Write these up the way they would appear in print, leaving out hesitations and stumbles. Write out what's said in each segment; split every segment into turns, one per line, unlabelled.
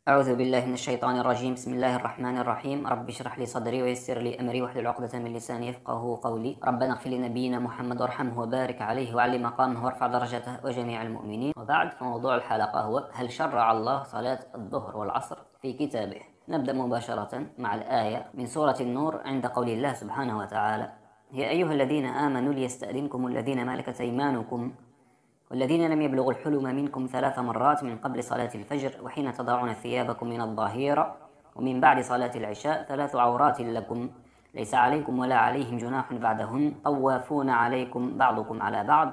أعوذ بالله من الشيطان الرجيم. بسم الله الرحمن الرحيم. رب اشرح لي صدري ويسر لي أمري واحلل عقدة من لساني يفقهوا قولي. ربنا اغفر لنبينا محمد وارحمه وبارك عليه وعلي مقامه وارفع درجته وجميع المؤمنين. وبعد، فموضوع الحلقة هو: هل شرع الله صلاة الظهر والعصر في كتابه؟ نبدأ مباشرة مع الآية من سورة النور عند قول الله سبحانه وتعالى: يا أيها الذين آمنوا ليستأذنكم الذين ملكت أيمانكم والذين لم يبلغوا الحلم منكم 3 مرات من قبل صلاة الفجر وحين تضعون ثيابكم من الظهيرة ومن بعد صلاة العشاء 3 عورات لكم ليس عليكم ولا عليهم جناح بعدهن طوافون عليكم بعضكم على بعض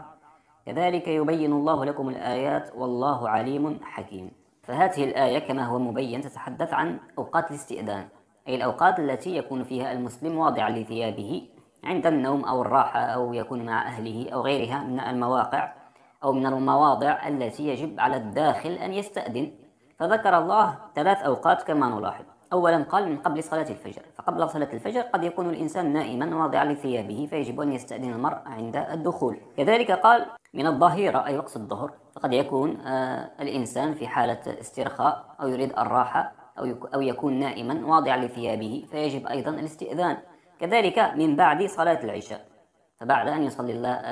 كذلك يبين الله لكم الآيات والله عليم حكيم. فهذه الآية كما هو مبين تتحدث عن أوقات الاستئذان، أي الأوقات التي يكون فيها المسلم واضعا لثيابه عند النوم أو الراحة أو يكون مع أهله أو غيرها من المواقع أو من المواضع التي يجب على الداخل أن يستأذن. فذكر الله 3 أوقات كما نلاحظ. أولا قال من قبل صلاة الفجر، فقبل صلاة الفجر قد يكون الإنسان نائما واضعا لثيابه فيجب أن يستأذن المرء عند الدخول. كذلك قال من الظهيرة أي وقت الظهر، فقد يكون الإنسان في حالة استرخاء أو يريد الراحة أو يكون نائما واضعا لثيابه فيجب أيضا الاستئذان. كذلك من بعد صلاة العشاء، فبعد أن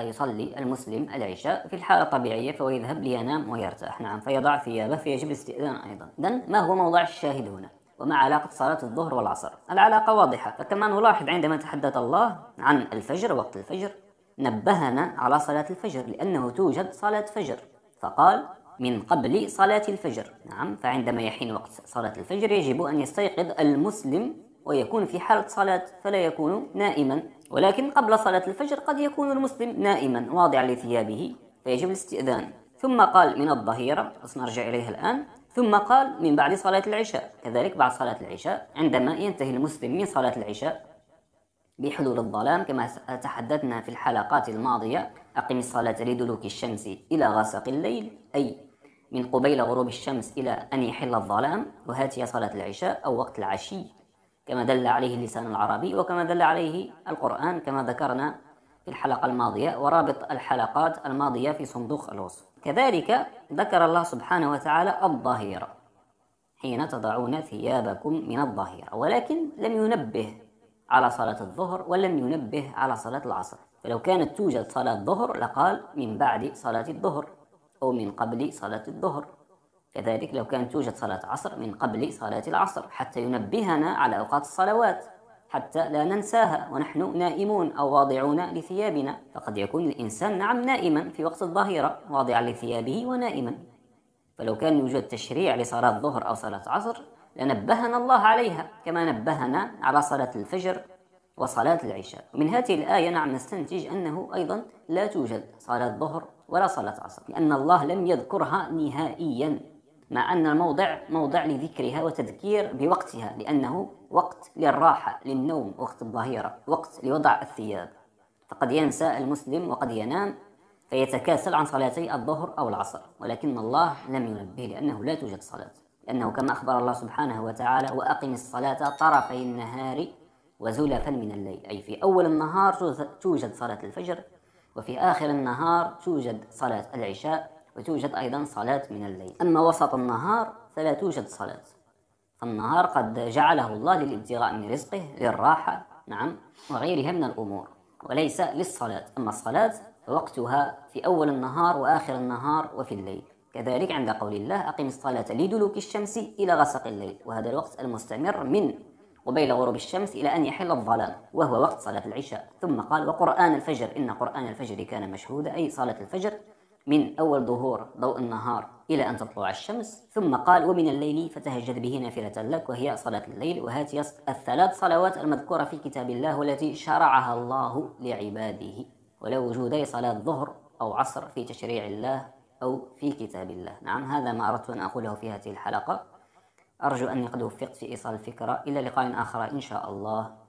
يصلي المسلم العشاء في الحالة الطبيعية فهو يذهب لينام ويرتاح، نعم، فيضع ثيابه فيجب الاستئذان أيضا. إذن ما هو موضع الشاهد هنا وما علاقة صلاة الظهر والعصر؟ العلاقة واضحة. فكما نلاحظ عندما تحدث الله عن الفجر وقت الفجر نبهنا على صلاة الفجر لأنه توجد صلاة فجر، فقال من قبل صلاة الفجر، نعم، فعندما يحين وقت صلاة الفجر يجب أن يستيقظ المسلم ويكون في حالة صلاة فلا يكون نائما. ولكن قبل صلاة الفجر قد يكون المسلم نائما واضعا لثيابه فيجب الاستئذان. ثم قال من الظهيرة، سنرجع إليها الآن. ثم قال من بعد صلاة العشاء، كذلك بعد صلاة العشاء عندما ينتهي المسلم من صلاة العشاء بحلول الظلام كما تحدثنا في الحلقات الماضية: أقم الصلاة لدلوك الشمس إلى غسق الليل، أي من قبيل غروب الشمس إلى أن يحل الظلام، وهاتي صلاة العشاء أو وقت العشي كما دل عليه اللسان العربي وكما دل عليه القرآن كما ذكرنا في الحلقة الماضية، ورابط الحلقات الماضية في صندوق الوصف. كذلك ذكر الله سبحانه وتعالى الظهيرة حين تضعون ثيابكم من الظهيرة، ولكن لم ينبه على صلاة الظهر ولم ينبه على صلاة العصر. فلو كانت توجد صلاة ظهر لقال من بعد صلاة الظهر أو من قبل صلاة الظهر. كذلك لو كانت توجد صلاة عصر من قبل صلاة العصر حتى ينبهنا على أوقات الصلوات حتى لا ننساها ونحن نائمون أو واضعون لثيابنا. فقد يكون الإنسان نعم نائما في وقت الظهيرة واضعا لثيابه ونائما، فلو كان يوجد تشريع لصلاة ظهر أو صلاة عصر لنبهنا الله عليها كما نبهنا على صلاة الفجر وصلاة العشاء. من هذه الآية نعم نستنتج أنه أيضا لا توجد صلاة ظهر ولا صلاة عصر، لأن الله لم يذكرها نهائيا، مع أن الموضع موضع لذكرها وتذكير بوقتها، لأنه وقت للراحة للنوم، وقت الظهيرة، وقت لوضع الثياب. فقد ينسى المسلم وقد ينام فيتكاسل عن صلاتي الظهر أو العصر، ولكن الله لم ينبه لأنه لا توجد صلاة، لأنه كما أخبر الله سبحانه وتعالى: وأقم الصلاة طرفي النهار وزلفا من الليل، أي في أول النهار توجد صلاة الفجر وفي آخر النهار توجد صلاة العشاء وتوجد أيضا صلاة من الليل. أما وسط النهار فلا توجد صلاة، فالنهار قد جعله الله للابتغاء من رزقه، للراحة، نعم، وغيرها من الأمور، وليس للصلاة. أما الصلاة فوقتها في أول النهار وآخر النهار وفي الليل. كذلك عند قول الله: أقم الصلاة لدلوك الشمس إلى غسق الليل، وهذا الوقت المستمر من قبيل غروب الشمس إلى أن يحل الظلام وهو وقت صلاة العشاء. ثم قال: وقرآن الفجر إن قرآن الفجر كان مشهودا، أي صلاة الفجر من أول ظهور ضوء النهار إلى أن تطلع الشمس. ثم قال: ومن الليل فتهجد به نافلة لك، وهي صلاة الليل. وهذه 3 صلوات المذكورة في كتاب الله والتي شرعها الله لعباده، ولا وجود صلاة ظهر أو عصر في تشريع الله أو في كتاب الله. نعم، هذا ما أردت أن أقوله في هذه الحلقة. أرجو أني قد وفقت في إيصال الفكرة. إلى لقاء آخر إن شاء الله.